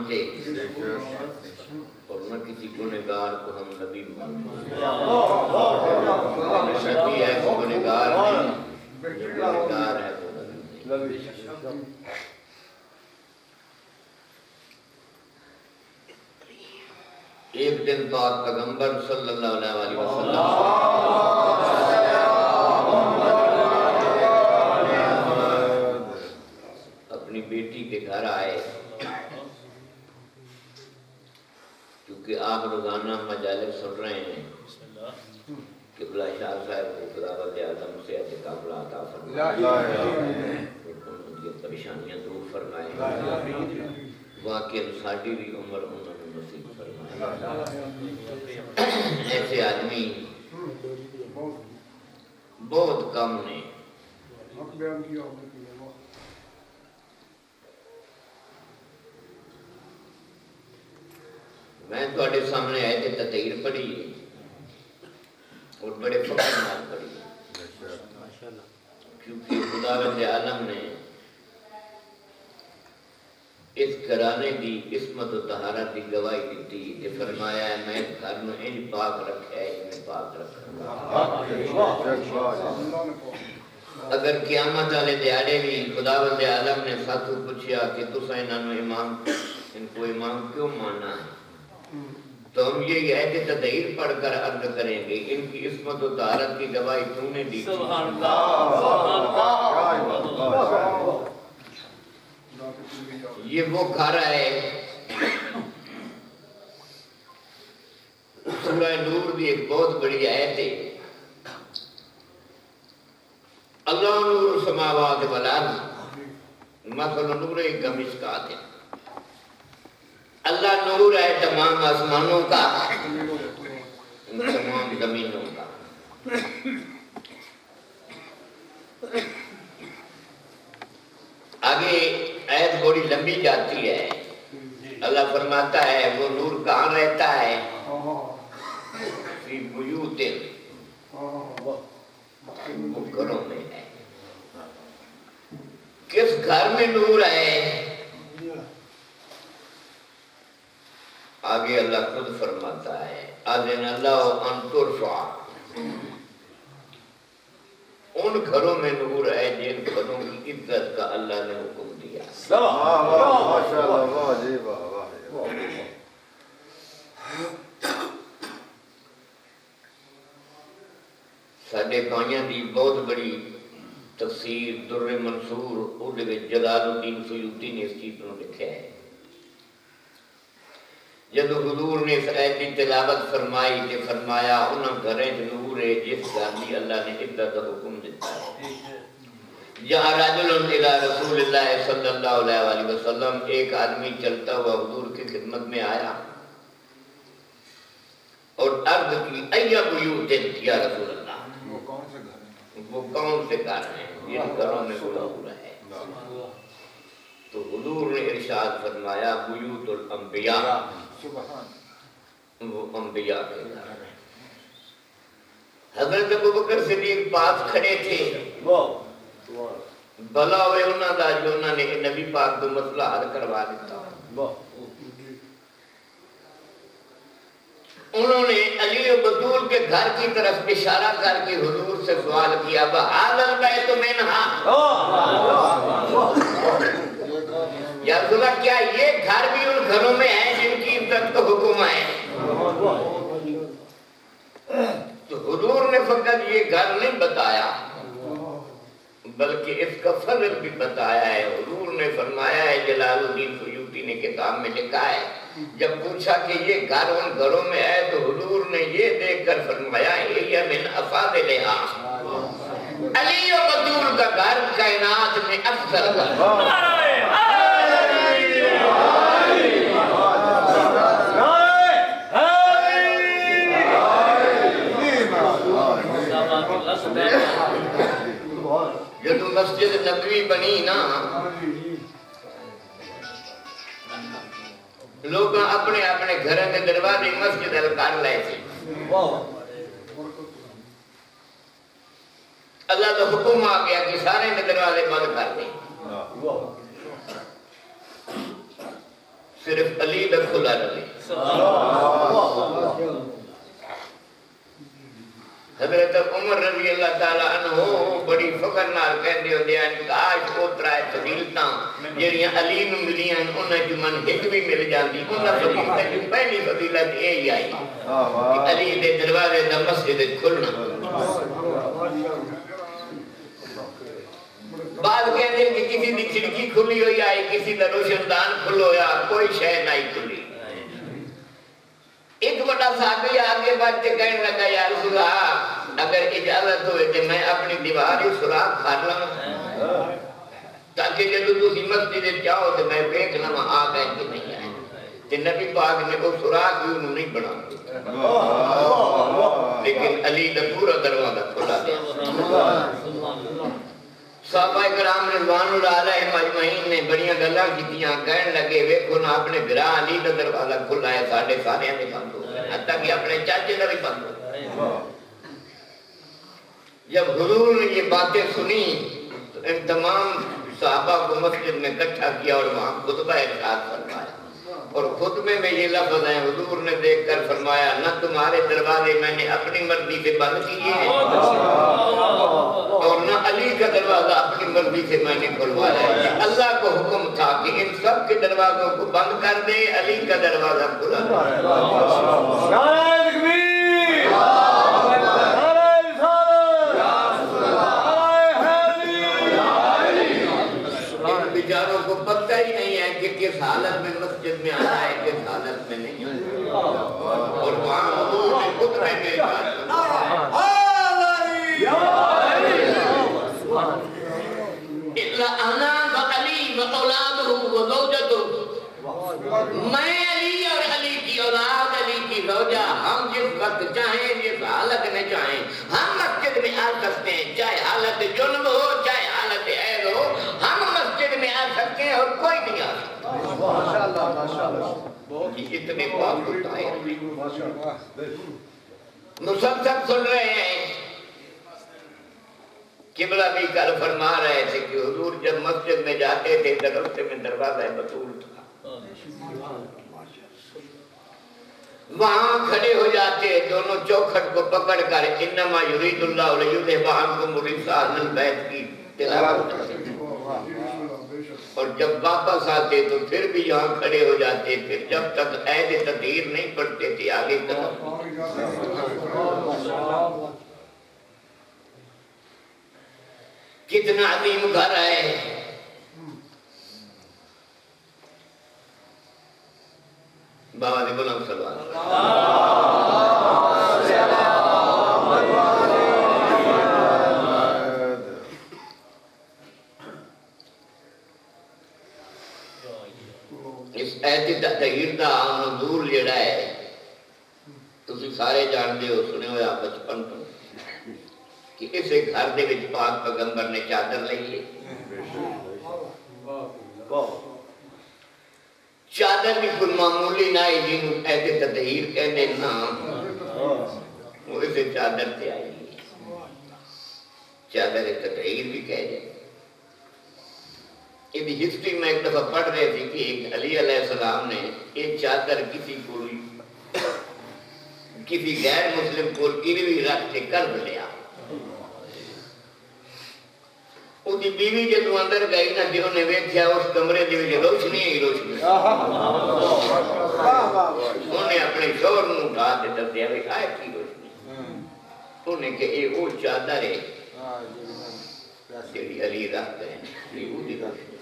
مانتے اور نہ کسی گنہگار کو ہم نبی مانتے نبی ہے وہ گنہگار نہیں، جو گنہگار ہے وہ نبی نہیں۔ ایک دن پاک پیغمبر صلی اللہ علیہ وسلم اپنی بیٹی کے گھر آئے، کیونکہ آپ روزانہ مجالس سن رہے ہیں قبلہ شاہ صاحب کو خدا ولی اعظم سے اعتکاف عطا فرمائے، ان کی پریشانیاں دور فرمائے، واقعی ساڈی بھی عمر انہوں نے نصیب فرمائے۔ ایسے آدمی بہت کم نے۔ میں تواڈے سامنے آیت تطہیر پڑھی اور بڑے فخر نال پڑھی، کیونکہ خداوند عالم نے اس گھرانے دی عصمت و طہارت دی گواہی دیتی تے فرمایا ہے میں گھر نو انج پاک رکھیا ہے میں پاک رکھاں گا۔ اگر قیامت والے دیہاڑے بھی خداوند عالم نے ساتھ پوچھیا کہ تساں انہاں نو امام ان کو امام کیوں مانا ہے، تو ہم یہ آیت تطہیر پڑھ کر عرض کریں گے ان کی عصمت و طہارت کی گواہی تو نے دی تھی۔ سبحان اللہ۔ یہ وہ گھر ہے، سورہ نور بھی ایک بہت بڑی آیت ہے، اللہ نور السماوات والارض مثل نور کمشکات ہے، اللہ نور ہے تمام آسمانوں کا تمام زمینوں کا۔ آگے آیت بڑی لمبی جاتی ہے، اللہ فرماتا ہے وہ نور کہاں رہتا ہے، فی بیوت، وہ گھروں میں ہے۔ کس گھر میں نور ہے؟ آگے اللہ خود فرماتا ہے اذن اللہ ان ترفع، ان گھروں میں نور ہے جن گھروں کی عزت کا اللہ نے حکم دیا۔ ساڈے بھائیاں دی بہت بڑی تفسیر در منصور اودے وچ جلال الدین سیوطی نے اس چیز کو لکھا ہے۔ جب حضور نے اس آیت کی تلاوت فرمائی کہ فرمایا انہاں گھریں نور ہے جس گھر دی اللہ نے عزت کا حکم دیتا ہے۔ جہاں رجل الی رسول اللہ صلی اللہ علیہ وسلم، ایک آدمی چلتا ہوا حضور کی خدمت میں آیا اور عرض کی ایہ بیوت یا رسول اللہ، وہ کون سے گھر ہیں جن گھروں میں نور ہے؟ تو حضور نے ارشاد فرمایا بیوت الانبیاء، وہ انبیاء کے گھر ہیں۔ حضرت ابوبکر صدیق پاس کھڑے تھے، بھلا ہوئے انہاں دا جو انہاں نے نبی پاک کو مسئلہ حل کروا دیتا۔ انہوں نے علی و بطول کے گھر کی طرف اشارہ کر کے حضور سے سوال کیا بہذا البیت منہا، یا رسول اللہ کیا یہ گھر بھی ان گھروں میں ہیں جن کی عزت کا حکم ہے؟ تو حضور نے فقط یہ گھر نہیں بتایا بلکہ اس کا فضل بھی بتایا ہے۔ حضور نے فرمایا ہے، جلال الدین سیوطی نے کتاب میں لکھا ہے، جب پوچھا کہ یہ گھر ان گھروں میں ہے تو حضور نے یہ دیکھ کر فرمایا یہ من افاضلہا، علی و بطول کا گھر کائنات میں افضل گھر۔ جب مسجد نبوی بنی نا، لوگ اپنے اپنے گھر کے دروازے مسجد کر لے تھے۔ اللہ کا حکم آ گیا کہ سارے دروازے بند کر دیں، صرف علی دا کھلا رہے. حضرت عمر رضی اللہ تعالیٰ عنہ بڑی فخر نال کہندے ہوندے ہیں کاش اوترا فضیلتاں جڑیاں علی نوں ملیاں انہاں جو من ہک بھی مل جاندی. انہاں فضیلتاں جو پہلی فضیلت یہ آئی کہ علی دے دروازے دا مسجد کھلنا. بعد کہندے کہ کسی دی کھڑکی کھلی ہوئی آئی, کسی دا روشن دان کھلو ہویا, کوئی شے نہیں کھلی. ایک بڑا صحابی آگے بڑھ کے کہنے لگا یا رسول اللہ اگر اجازت ہوئے تو میں اپنی دیواری سراغ کر لوں تاکہ جب تسی مسجد جاؤ تو میں دیکھ لوں آ گئے کہ نہیں آئے. کہ نبی پاک نے وہ سراغ بھی انہوں نہیں بنا, لیکن علی دا پورا دروازہ کھلا دیا. صحابہ کرام رضوان اللہ علیہ مجمعین نے بڑیاں گلاں کیتیاں, کہنے لگے ویکھو نا اپنے بھرا علی دا دروازہ کھلا ہے, ساڈے سارے نے بند ہو گئے, حتیٰ کہ اپنے چاچے دا بھی بند ہو گئے. جب حضور نے یہ باتیں سنی تو ان تمام صحابہ کو مسجد میں اکٹھا کیا اور وہاں خطبہ ارشاد فرمایا. اور خطبے میں یہ لفظ ہیں, حضور نے دیکھ کر فرمایا نہ تمہارے دروازے میں نے اپنی مرضی سے بند کیے اور نہ علی کا دروازہ اپنی مرضی سے میں نے کھلوایا ہے. اللہ کو حکم تھا کہ ان سب کے دروازوں کو بند کر دے, علی کا دروازہ کھلا دے. نعرہ تکبیر, نعرہ رسالت, ان بیچاروں کو پتہ ہی نہیں ہے کہ کس حالت میں مسجد میں آنا ہے, کس حالت میں نہیں آنا. اور وہاں حضور نے خطبے میں انا وعلی واولادہ وزوجتہ, میں علی اور علی کی اولاد, علی کی زوجہ, ہم جس وقت چاہیں جس حالت میں چاہیں ہم مسجد میں آ سکتے ہیں, چاہے حالت جنب ہو چاہے حالت عید ہو, ہم مسجد میں آ سکتے ہیں اور کوئی نہیں آ سکتا. ماشاءاللہ ماشاءاللہ, یہ اتنے پاک ہوتا ہے. مسلسل سن رہے ہیں. قبلہ بھی کل فرما رہے تھے کہ حضور جب مسجد میں جاتے تھے درستے میں دروازہ بطول تھا, وہاں کھڑے ہو جاتے دونوں چوکھٹ کو پکڑ کر انما یرید اللہ لیذھب عنکم الرجس اہل البیت کی تلاوت کرتے, اور جب واپس آتے تو پھر بھی یہاں کھڑے ہو جاتے. پھر جب تک عید تطہیر نہیں پڑھتے تھے آگے تک. کتنا عظیم گھر ہے. بابا نے بلند سلوات. اس عید تطہیر دا نزول جڑا ہے تسی سارے جانتے ہو, سنے ہوئے آپ بچپن تو کہ اسے گھر دے وچ پاک پیغمبر نے چادر لئی ہے. چادر بھی کوئی معمولی نہ ہے جنہوں عید تطہیر کہنے نا, وہ اسے چادر تے آئی ہے. چادر تطہیر بھی کہہ جائے. یہ ہسٹری میں ایک دفعہ پڑھ رہے تھے کہ ایک علی علیہ السلام نے ایک چادر کسی غیر مسلم کو گروی رکھ کے قرض لیا. اس کی بیوی جدو اندر گئی نا, جنہوں نے ویکھیا اس کمرے دی وچ روشنی ہی روشنی. انہیں اپنے شوہر نوں اٹھا کے دسیا کہ آئے کی روشنی. انہیں کہ یہ وہ چادر ہے جڑی علی رکھتے ہیں, یہ وہ دی روشنی.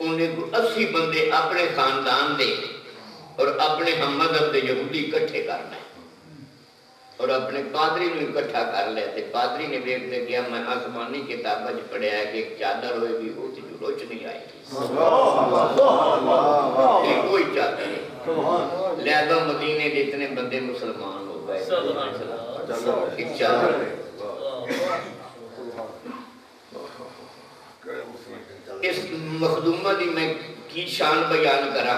انہیں 80 بندے اپنے خاندان دے اور اپنے ہم مذہب دے یہودی اکٹھے کرنا ہے اور اپنے پادری نے اکٹھا کر لیا. تے پادری نے دیکھتے کیا میں آسمانی کتابیں پڑھیا ہے کہ ایک چادر ہوئے گی وہ جو روشنی آئے گی, یہ کوئی چادر ہے. لہذا مدینے کے اتنے بندے مسلمان ہو گئے, ایک چادر ہے. اس مخدومہ دی میں کی شان بیان کرا.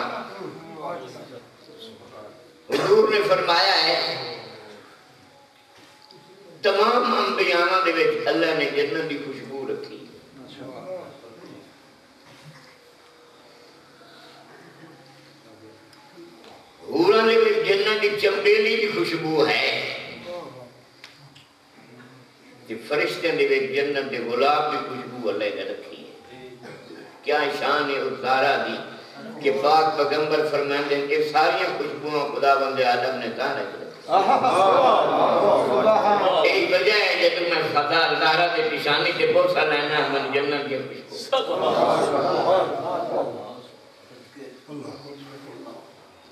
حضور نے فرمایا ہے تمام انبیاء دے وچ اللہ نے جنت دی خوشبو رکھی. انہوں نے جنت کی چمبیلی کی خوشبو ہے کہ فرشتے نے جنت کے گلاب کی خوشبو اللہ نے رکھی ہے. کیا شان ہے اس زہرا دی کہ پاک پیغمبر فرماتے ہیں کہ ساری خوشبوؤں خداوند عالم نے کہاں رکھ رکھی. ایک وجہ ہے کہ تم نے زہرا کے پیشانی سے بوسہ لینا من جنت کی خوشبو.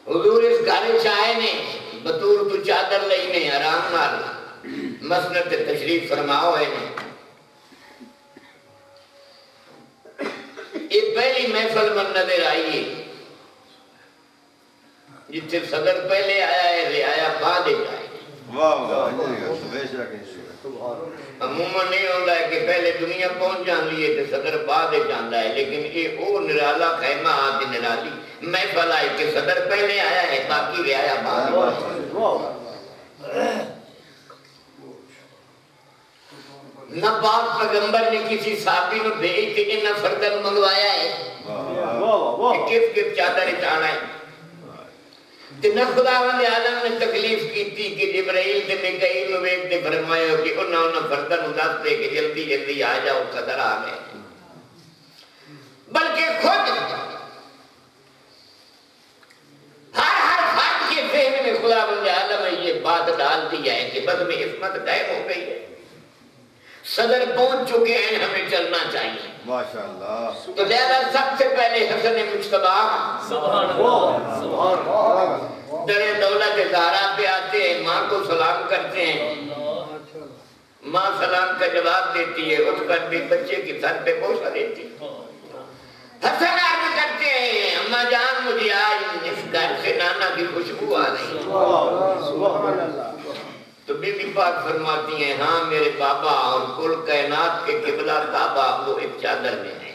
حضور اس گھر چاہے نے بطور تو چادر لئی نے آرام نال مسند تشریف فرماؤ ہے نے. یہ پہلی محفل من نظر آئیے جتنے صدر پہلے آیا ہے رعایا بعد آئے. عموماً نہیں ہوتا ہے کہ پہلے دنیا پہنچ جاندی ہے تو صدر بعد جاندہ ہے، لیکن یہ او نرالا خیمہ آتی نرالی محفل آئی کہ صدر پہلے آیا ہے باقی رعایا بعد. نہ پاک پیغمبر نے کسی صحابی نے بھیج کے انہا فردن منگوایا ہے کہ کس چادر چانا ہے. نہ خداوند عالم نے تکلیف کی تھی کہ جبرائیل تے میکائیل نو ویکھ تے فرمایا کہ انہاں فردن اداس دے کہ جلدی جلدی آ جاؤ صدر آ گئے. بلکہ خود ہر فرد کے ذہن میں خداوند عالم نے یہ بات ڈال دی ہے کہ بس میں عصمت قائم ہو گئی ہے، صدر پہنچ چکے ہیں، ہمیں چلنا چاہیے. ماشاءاللہ. تو لہذا سب سے پہلے حسن مجتبی سبحان اللہ در دولت زہرا پہ آتے ہیں، ماں کو سلام کرتے ہیں. ماں سلام کا جواب دیتی ہے، اٹھ کر بھی بچے کی سر پہ بوسہ دیتی ہے. حسن عرض کرتے ہیں اماں جان مجھے آج اس گھر سے نانا کی خوشبو آ رہی ہے. تو بی بی پاک فرماتی ہیں ہاں میرے بابا اور کل کائنات کے قبلہ کعبہ وہ ایک چادر میں ہے.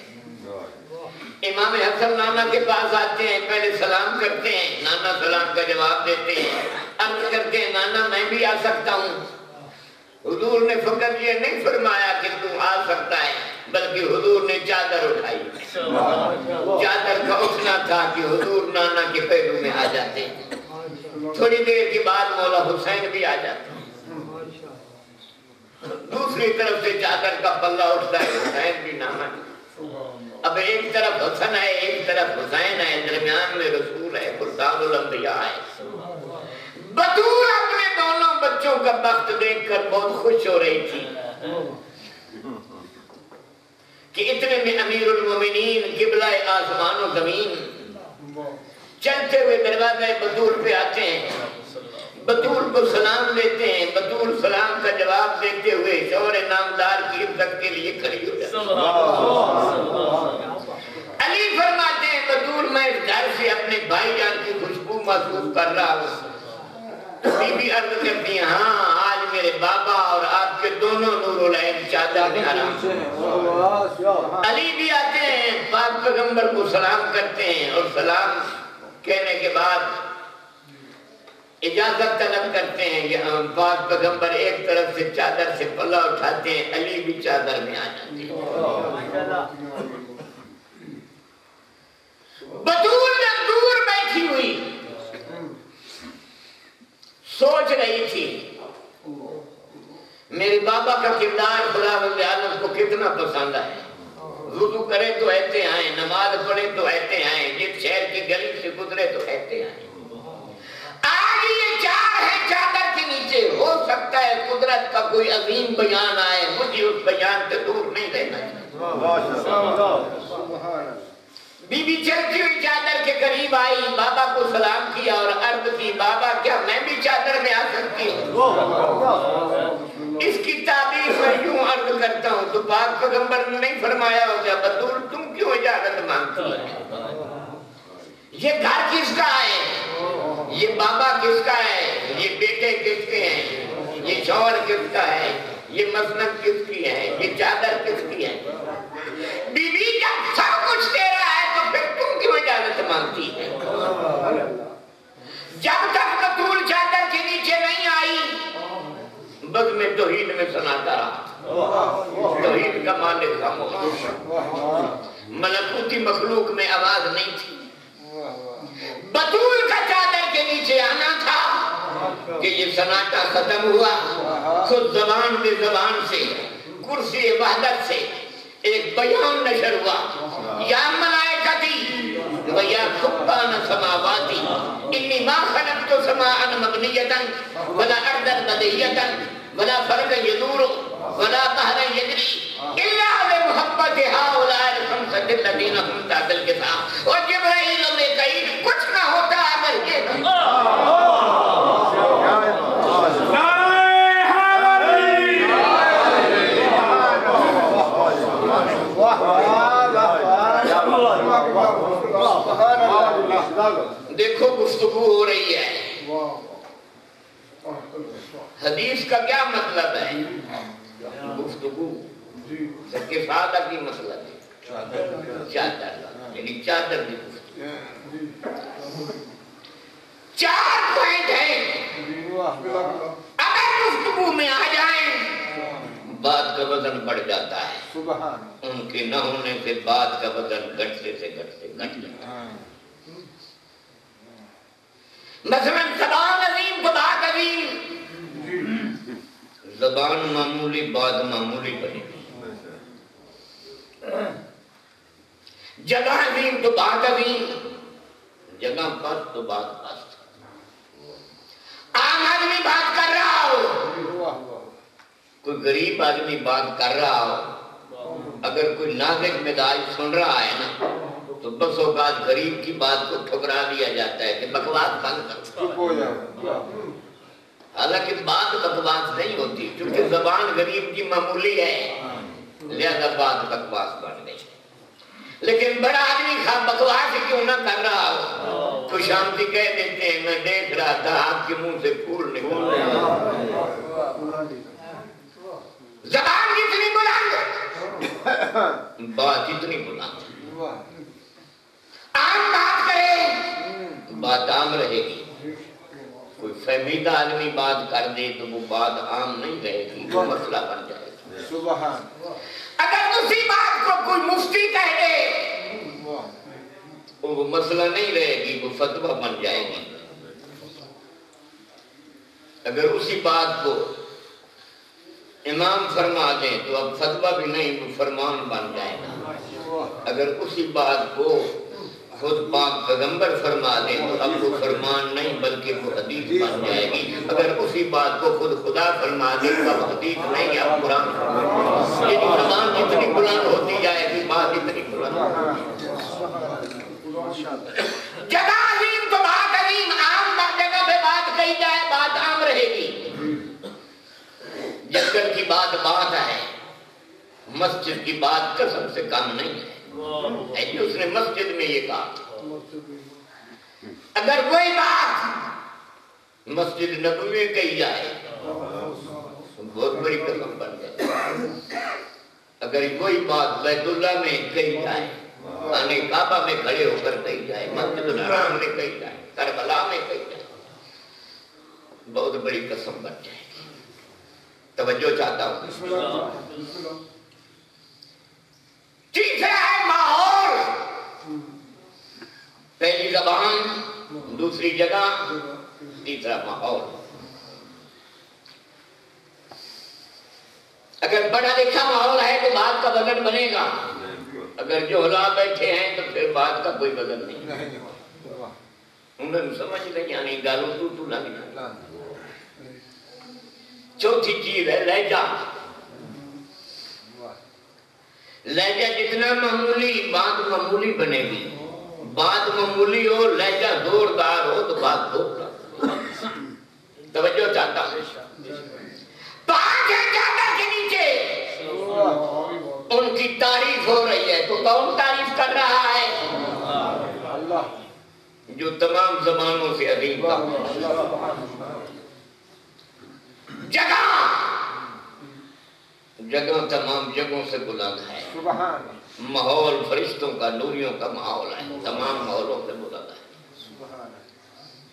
امام حسن نانا کے پاس آتے ہیں، پہلے سلام کرتے ہیں، نانا سلام کا جواب دیتے ہیں، عرض کرتے ہیں نانا میں بھی آ سکتا ہوں. حضور نے فقط یہ نہیں فرمایا کہ تم آ سکتا ہے، بلکہ حضور نے چادر اٹھائی. چادر کا اٹھنا تھا کہ حضور نانا کے پہلو میں آ جاتے ہیں. تھوڑی دیر کے بعد مولا حسین بھی آ جاتے ہیں. دوسری طرف سے چادر کا پلہ اٹھتا ہے، حسین بھی نانا. اب ایک طرف حسن ہے ایک طرف حسین ہے، درمیان میں رسول ہے، سلطان الانبیاء ہے. بطول اپنے دونوں بچوں کا بخت دیکھ کر بہت خوش ہو رہی تھی کہ اتنے میں امیر المومنین قبلہ آسمان و زمین چلتے ہوئے دروازہ بطول پہ آتے ہیں. بطول کو سلام دیتے ہیں، بطول سلام کا جواب دیتے ہوئے شوہر نامدار کی عزت کے لیے کھڑی ہو جاتی. علی فرماتے ہیں بطول میں اس گھر سے اپنے بھائی جان کی خوشبو محسوس کر رہا ہوں. بی بی عرض کرتی ہیں ہاں آج میرے بابا اور آپ کے دونوں نور العین چادر میں آرام. علی بھی آتے ہیں، پاک پیغمبر کو سلام کرتے ہیں اور سلام کہنے کے بعد اجازت طلب کرتے ہیں کہ پاک پیغمبر ایک طرف سے چادر سے پلہ اٹھاتے ہیں، علی بھی چادر میں آ جاتے ہیں. بطول جب دور بیٹھی ہوئی سوچ رہی تھی میرے بابا کا کردار خداوند عالم کو کتنا پسند ہے. وضو کرے تو ایسے آئیں، نماز پڑھے تو ایسے آئیں، جس شہر کی گلی سے گزرے تو ایسے آئیں. آج یہ چار ہے چادر کے نیچے، ہو سکتا ہے قدرت کا کوئی عظیم بیان آئے، مجھے اس بیان سے دور نہیں رہنا چاہیے. بی بی چلتی ہوئی چادر کے قریب آئی، بابا کو سلام کیا اور عرض کی بابا کیا میں بھی چادر میں آ سکتی ہوں؟ اس کی تعبیر میں یوں عرض کرتا ہوں تو پاک پیغمبر نے نہیں فرمایا ہوگا بطول تم کیوں اجازت مانگتی ہے؟ یہ گھر کس کا ہے؟ یہ بابا کس کا ہے؟ یہ بیٹے کس کے ہیں؟ یہ شوہر کس کا ہے؟ یہ مسند کس کی ہے؟ یہ چادر کس کی ہے؟ بی بی جب سب کچھ تیرا ہے تو پھر تم کیوں اجازت مانگتی ہے؟ جب تک بطول چادر کے نیچے نہیں آئی بس میں توحید میں سناتا رہا. توحید کا مالک خاموش، ملکوتی مخلوق میں آواز نہیں تھی. بطول کا چادر کے نیچے آنا کہ یہ سناٹا ختم ہوا. خود زبان بے زبان سے کرسی وحدت سے ایک بیان نشر ہوا. یا ملائکتی و یا سکان سماواتی انی ما خلقت سماء مبنیتا ولا ارضا بدیتا ولا فرقا یدور ولا بحرا یجری الا لمحبت هؤلاء الخمسة الذین هم تحت الکتاب. اور جبرائیل و میکائیل کچھ نہ ہوتا اگر یہ دیکھو گفتگو ہو رہی ہے. حدیث کا کیا مطلب ہے؟ گفتگو کفادہ کی مطلب ہے چادر، یعنی چادر کی گفتگو. 4 پوائنٹ ہیں اگر گفتگو میں آ جائیں بات کا وزن بڑھ جاتا ہے. ان کے نہ ہونے سے بات کا وزن گھٹتے سے گھٹتے گھٹ جاتا ہے. مثلا زبان عظیم تو بات عظیم. زبان معمولی بات معمولی بنے گی. جگہ عظیم تو بات عظیم، جگہ پست تو بات پست. عام آدمی بات کر رہا ہو، کوئی غریب آدمی بات کر رہا ہو، اگر کوئی نازک مزاج سن رہا ہے نا تو بس اوقات غریب کی بات کو ٹھکرا دیا جاتا ہے کہ بکواس بند کر. حالانکہ بات بکواس نہیں ہوتی، کیونکہ زبان غریب کی معمولی ہے لہذا بات بکواس بن گئی. لیکن بڑا آدمی بکواس کیوں نہ کر رہا ہو، خوش آمدی کہہ دیتے ہیں میں دیکھ رہا تھا آپ کے منہ سے پھول نکل رہا. زبان جتنی بلند بات اتنی بلند. عام بات کرے بات عام رہے گی. کوئی فہمیدہ آدمی بات کر دے تو وہ بات عام نہیں رہے گی، وہ مسئلہ بن جائے گا. اگر اسی بات کو کوئی مفتی کہہ دے وہ مسئلہ نہیں رہے گی، وہ فتویٰ بن جائے گی. اگر اسی بات کو امام فرما دیں تو اب فتویٰ بھی نہیں، وہ فرمان بن جائے گا. اگر اسی بات کو خود پاک پیغمبر فرما دیں تو اب وہ فرمان نہیں بلکہ وہ حدیث بن جائے گی. اگر اسی بات کو خود خدا فرما دیں تو اب حدیث نہیں اب قرآن. یہ زبان جتنی بلند ہوتی جائے گی بات اتنی بلند. جگہ عظیم تو بات عظیم، عام جگہ پہ بات کہی جائے بات عام رہے گی. جنگل کی بات بات ہے، مسجد کی بات قسم سے کم نہیں ہے. اس نے مسجد میں یہ کہا. اگر کوئی بات مسجد نبوی کہی جائے بہت بڑی قسم بن جائے. اگر کوئی بات بیت اللہ میں کہی جائے، خانے کعبہ میں کھڑے ہو کر کہی جائے، مسجد الحرام میں کہی جائے، کربلا میں کہی جائے، بہت بڑی قسم بن جائے گی. توجہ چاہتا ہوں. تیسرا ہے ماحول. پہلی زبان، دوسری جگہ، تیسرا ماحول. اگر پڑھا لکھا ماحول ہے تو بات کا وزن بنے گا. اگر جو حالات بیٹھے ہیں تو پھر بات کا کوئی وزن نہیں. انہیں سمجھ نہیں آنی گالوں تو لگ جائے. چوتھی چیز ہے لہجہ. لہجہ جتنا معمولی بات معمولی بنے گی. بات معمولی ہو لہجہ زوردار ہو تو بات زوردار. توجہ چاہتا ہوں. 5 چادر کے نیچے ان کی تعریف ہو رہی ہے تو کون تعریف کر رہا ہے؟ جو تمام زمانوں سے عظیم کا. جگہ جگہ تمام جگہوں سے بلند ہے. ماحول فرشتوں کا نوریوں کا ماحول ہے، تمام ماحولوں سے بلند ہے.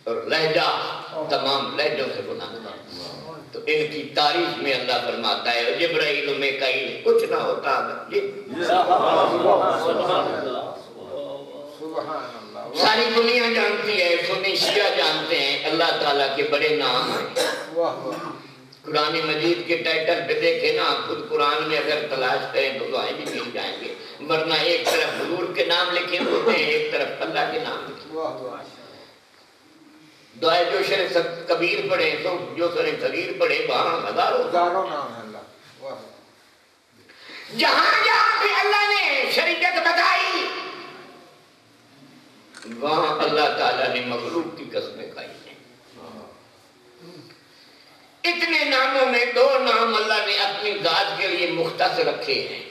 اور لہجہ تمام لہجوں سے بلند ہے. تو ان کی تعریف میں اللہ فرماتا ہے جبرائیل و میکائیل کچھ نہ ہوتا. ساری دنیا جانتی ہے، سنی شیعہ جانتے ہیں اللہ تعالیٰ کے بڑے نام ہیں. قرآن مجید کے ٹائٹل پہ دیکھیں نا, خود قرآن میں اگر تلاش کریں تو دعائیں بھی مل جائیں گے, ورنہ ایک طرف حضور کے نام لکھے ہوتے ہیں, ایک طرف اللہ کے نام لکھے. دعائے جو شر کبیر پڑھے تو جو شر صغیر پڑھے وہاں ہزاروں نام ہے اللہ. جہاں جہاں بھی اللہ نے شریعت بتائی وہاں اللہ تعالیٰ نے مخلوق کی قسمیں کھائی ہیں. اتنے ناموں میں 2 نام اللہ نے اپنی ذات کے لیے مختص رکھے ہیں.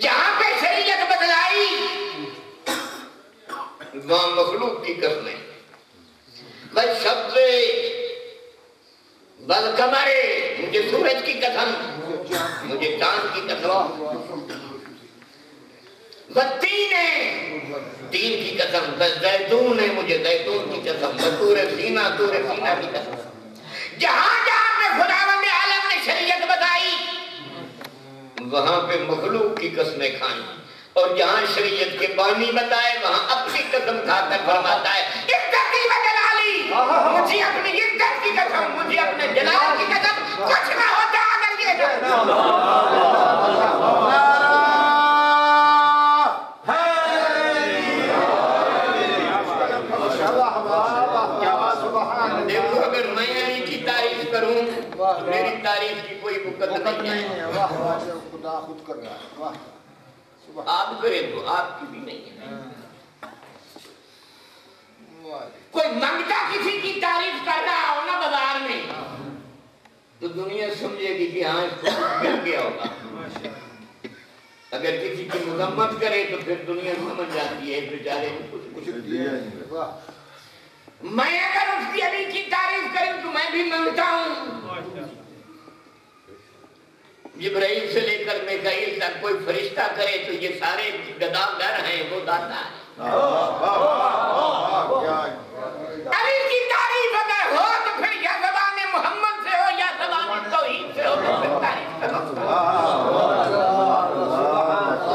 جہاں پہ شریعت بتلائی وہاں مخلوق کی قسمیں. بس شب بل کمرے, مجھے سورج کی قسم, مجھے چاند کی قسم, بتین تین کی قسم, بس زیتون ہے مجھے زیتون کی قسم, تور سینا کی قسم. جہاں جہاں میں خداوند عالم نے شریعت بتائی وہاں پہ مخلوق کی قسمیں کھائیں, اور جہاں شریعت کے بانی بتائے وہاں اپنی قسم کھا کر فرماتا ہے مجھے اپنی عزت کی قسم, مجھے اپنے جلال کی قسم, کچھ نہ ہوتا اگر یہ دیکھو, اگر میں علی کی تعریف کروں میری تعریف کی کوئی مقدمہ نہیں ہے. خدا خود کر رہا ہے. آپ کریں تو آپ کی بھی نہیں ہے. کوئی منگتا کسی کی تعریف کر رہا ہو نا بازار میں تو دنیا سمجھے گی کہ ہاں اس کو مل گیا ہوگا. اگر کسی کی مذمت کرے تو پھر دنیا سمجھ جاتی ہے بیچارے کچھ دیا نہیں. میں اگر اس کی علی کی تعریف کروں تو میں بھی منگتا ہوں. جبرائیل سے لے کر میکائیل تک کوئی فرشتہ کرے تو یہ سارے گداگر ہیں, وہ داتا ہے. علی کی تعریف اگر ہو تو پھر یا زبان محمد سے ہو یا زبان توحید سے ہو تو پھر تعریف کرو.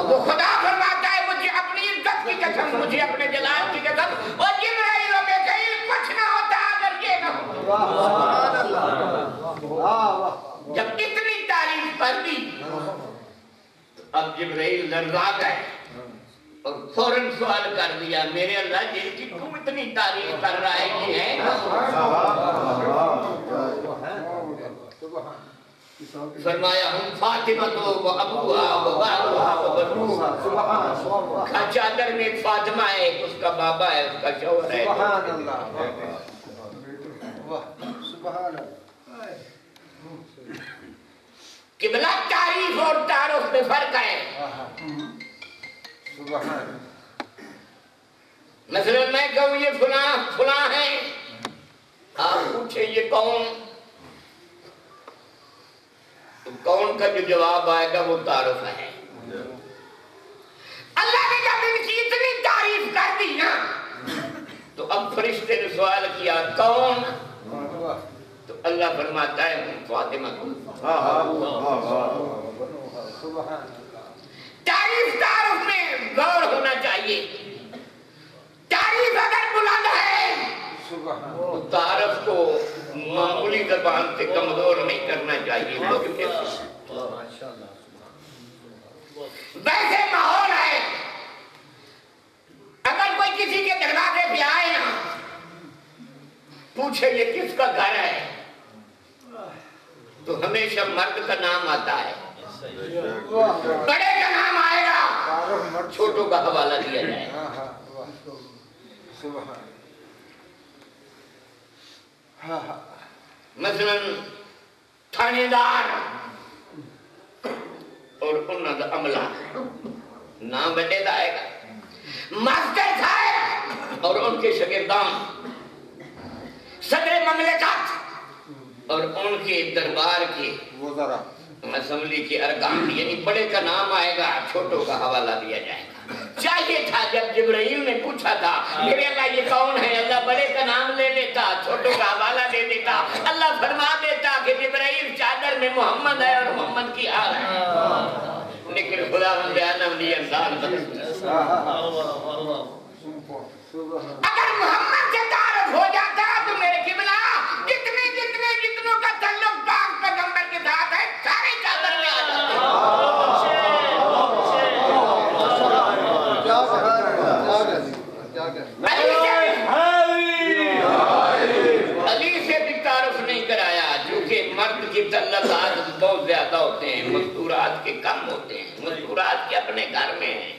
وہ خدا فرماتا ہے مجھے اپنی عزت کی قسم, مجھے اپنے جلال کی قسم, اور جبرائیل و میکائیل کچھ نہ ہوتا اگر یہ نہ ہو. جب اتنی تعریف کر دی اب جبرائیل لرزا گئے اور فوراً سوال کر دیا, میرے اللہ جن کی تم اتنی تعریف کر رہا ہے یہ ہے فرمایا ہم فاطمہ و ابوہا و بالوہا و بنوہا. چادر میں ایک فاطمہ ہے, ایک اس کا بابا ہے, اس کا شوہر ہے. قبلہ تعریف اور تعارف میں فرق ہے. مثلا میں کہوں یہ فلاں ہے, آپ پوچھیں یہ کون, تو کون کا جو جواب آئے گا وہ تعارف ہے. اللہ نے جب ان کی اتنی تعریف کر دی نا تو اب فرشتے نے سوال کیا کون, تو اللہ فرماتا ہے فاطمہ کو. تعریف تعارف میں غور ہونا چاہیے. تعریف اگر بلند ہے تو تعارف کو معمولی زبان سے کمزور نہیں کرنا چاہیے. ویسے ماحول ہے, اگر کوئی کسی کے دروازے پہ آئے نا پوچھے یہ کس کا گھر ہے تو ہمیشہ مرد کا نام آتا ہے, بڑے کا نام آئے گا, چھوٹوں کا حوالہ دیا جائے گا. مثلا تھانے دار اور انہوں کا عملہ نام بڑے دا آئے گا. ماسٹر صاحب اور ان کے شاگردان, صدر مملکت اور ان کے دربار کے اسمبلی کے ارکان, یعنی بڑے کا نام آئے گا, چھوٹوں کا حوالہ دیا جائے گا. چاہیے تھا جب جبرائیل نے پوچھا تھا میرے اللہ یہ کون ہے, اللہ بڑے کا نام لے لیتا, چھوٹوں کا حوالہ دے دیتا. اللہ فرما دیتا کہ جبرائیل چادر میں محمد ہے اور محمد کی آل ہے, لیکن خدا عالم نے انسان. اگر محمد سے کے تعلقات بہت زیادہ ہوتے ہیں، مستورات کے کم ہوتے ہیں۔ مستورات کے اپنے گھر میں ہیں،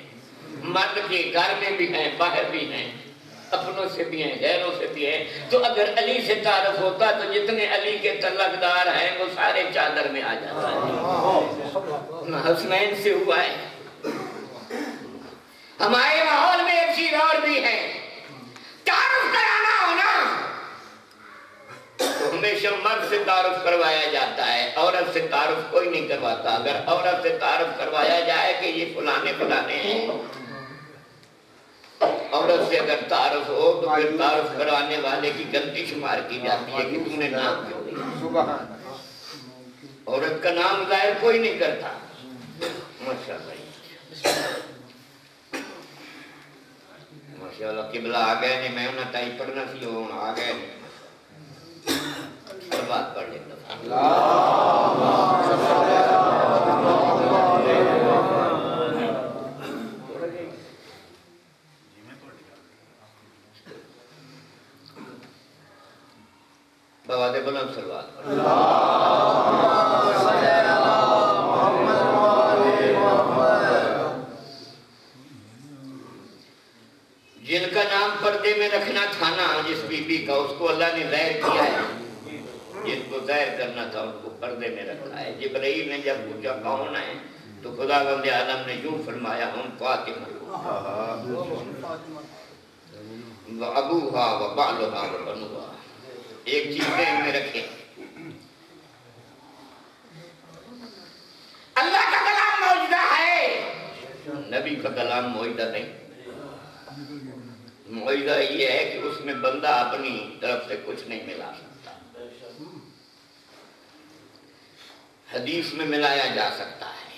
مرد کے گھر میں بھی ہیں، باہر بھی ہیں، اپنوں سے بھی ہیں، غیروں سے بھی ہیں۔ تو اگر علی سے تعارف ہوتا تو جتنے علی کے تعلقدار ہیں وہ سارے چادر میں آ جاتا ہے۔ حسنین سے ہوا ہے۔ ہمارے ماحول میں ایک چیز اور بھی ہے، تعارف کرانا ہونا تو ہمیشہ مرد سے تعارف کروایا جاتا ہے، عورت سے تعارف کوئی نہیں کرواتا۔ اگر عورت سے تعارف کروایا جائے کہ یہ فلانے فلانے ہیں، عورت سے اگر تعارف ہو تو پھر تعارف کرانے والے کی غلطی شمار کی جاتی ہے کہ تم نے نام کیوں لیا۔ عورت کا نام ظاہر کوئی نہیں کرتا۔ ماشاءاللہ ماشاءاللہ قبلہ آ گئے نہیں، میں انہیں تائی پڑھنا سی ہوں آ گئے نہیں۔ بات پڑھ لیتا بواد بلند سلوات جن کا نام پردے میں رکھنا تھا نا، جس بی بی کا، اس کو اللہ نے ظاہر کیا ہے۔ جن کو ظاہر کرنا تھا ان کو پردے میں رکھا ہے۔ جبرائیل نے جب پوچھا کون ہے تو خداوند عالم نے یوں فرمایا ہم فاطمہ وابوہا وبعلہا وبنوہا۔ ایک چیز ذہن میں رکھیں، اللہ کا کلام معجزہ ہے، نبی کا کلام معجزہ نہیں۔ معجزہ یہ ہے کہ اس میں بندہ اپنی طرف سے کچھ نہیں ملا سکتا، حدیث میں ملایا جا سکتا ہے۔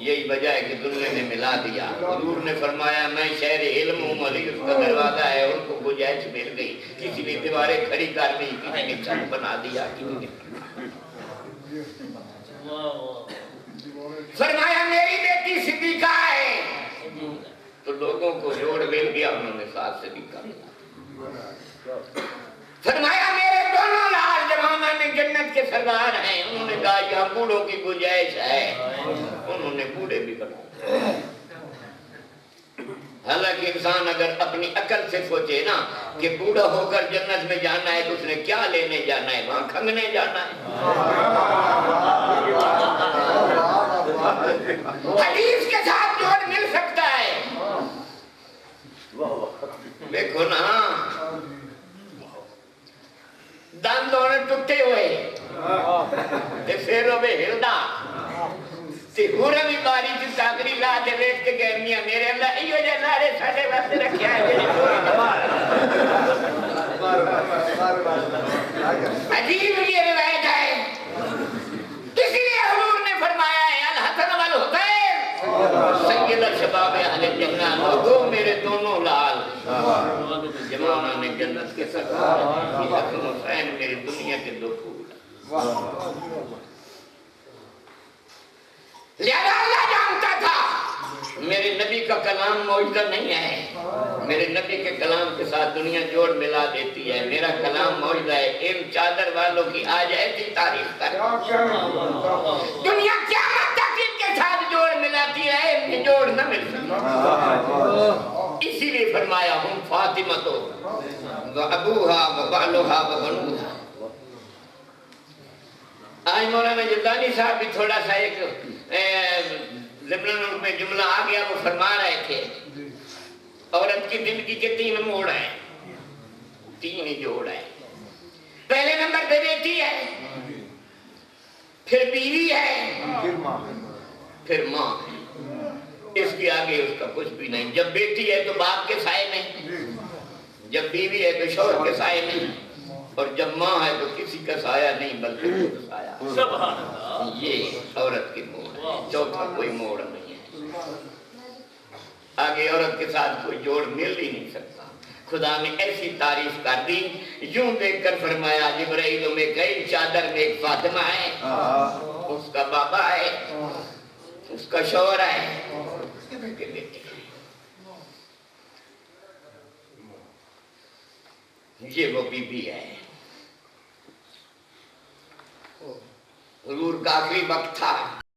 یہی وجہ ہے کہ دنیا نے ملا دیا۔ حضور نے فرمایا میں شہر علم ہوں، علی اس کا دروازہ ہے، ان کو گنجائش مل گئی، کسی نے دیواریں کھڑی کر دی، کسی نے چھت بنا دیا، کسی نے فرمایا میری بیٹی صدیقہ ہے، تو لوگوں کو جوڑ مل گیا، انہوں نے ساتھ صدیقہ ملا۔ فرمایا میرے دونوں لال جوانوں نے جنت کے سردار ہیں، انہوں نے کہا یہاں بوڑھوں کی گنجائش ہے، انہوں نے بوڑھے بھی بنا۔ حالانکہ انسان اگر اپنی عقل سے سوچے نا کہ بوڑھا ہو کر جنت میں جانا ہے تو اس نے کیا لینے جانا ہے، وہاں کھنگنے جانا ہے۔ حدیث کے ساتھ جوڑ مل سکتا ہے۔ دیکھو نا دند ہونے ٹوٹے ہوئے تے فیرو میں ہلدا تے ہورا بھی باری کی ساگری لا دے ویٹ کے گرمیاں میرے اللہ ایو جے نارے ساڑے واسطے رکھیا ہے جنہیں کوئی عجیب یہ روایت ہے۔ کسی لیے حضور نے فرمایا ہے الحسن والحسین سید الشباب اہل جنہ، لوگوں میرے دونوں لال جمانہ نے جنت کے سردار، یہ حسن حسین میری دنیا کے دو پھول۔ لہذا اللہ جانتا تھا میرے نبی کا کلام معجزہ نہیں ہے، میرے نبی کے کلام کے ساتھ دنیا جوڑ ملا دیتی ہے، میرا کلام معجزہ ہے۔ ان چادر والوں کی آج ایسی تعریف کر دنیا قیامت تک ان کے ساتھ جوڑ ملاتی ہے، ان کی جوڑ نہ مل سکتی۔ اسی لیے فرمایا ہم فاطمہ تو وابوہا وبعلہا وبنوہا۔ آج مولانا جلدانی صاحب بھی تھوڑا سا ایک ضمن میں جملہ آ گیا، وہ فرما رہے تھے عورت کی زندگی کے تین موڑ ہیں، تین ہی جوڑ ہیں۔ پہلے نمبر پہ بیٹی ہے، پھر بیوی ہے، پھر ماں ہے۔ اس کے آگے اس کا کچھ بھی نہیں۔ جب بیٹی ہے تو باپ کے سائے نہیں، جب بیوی ہے تو شوہر کے سائے نہیں، اور جب ماں ہے تو کسی کا سایہ نہیں بلکہ خود سایہ۔ سبحان اللہ۔ یہ عورت کی موڑ ہے، چوتھا کوئی موڑ نہیں ہے۔ آگے عورت کے ساتھ کوئی جوڑ مل ہی نہیں سکتا۔ خدا نے ایسی تعریف کر دی، یوں دیکھ کر فرمایا جبرائیل میں گئی چادر میں ایک فاطمہ ہے، اس کا بابا ہے، اس کا شوہر ہے، اس کے بیٹے بیٹے ہیں۔ یہ وہ بی بی ہے۔ حضور کا آخری وقت تھا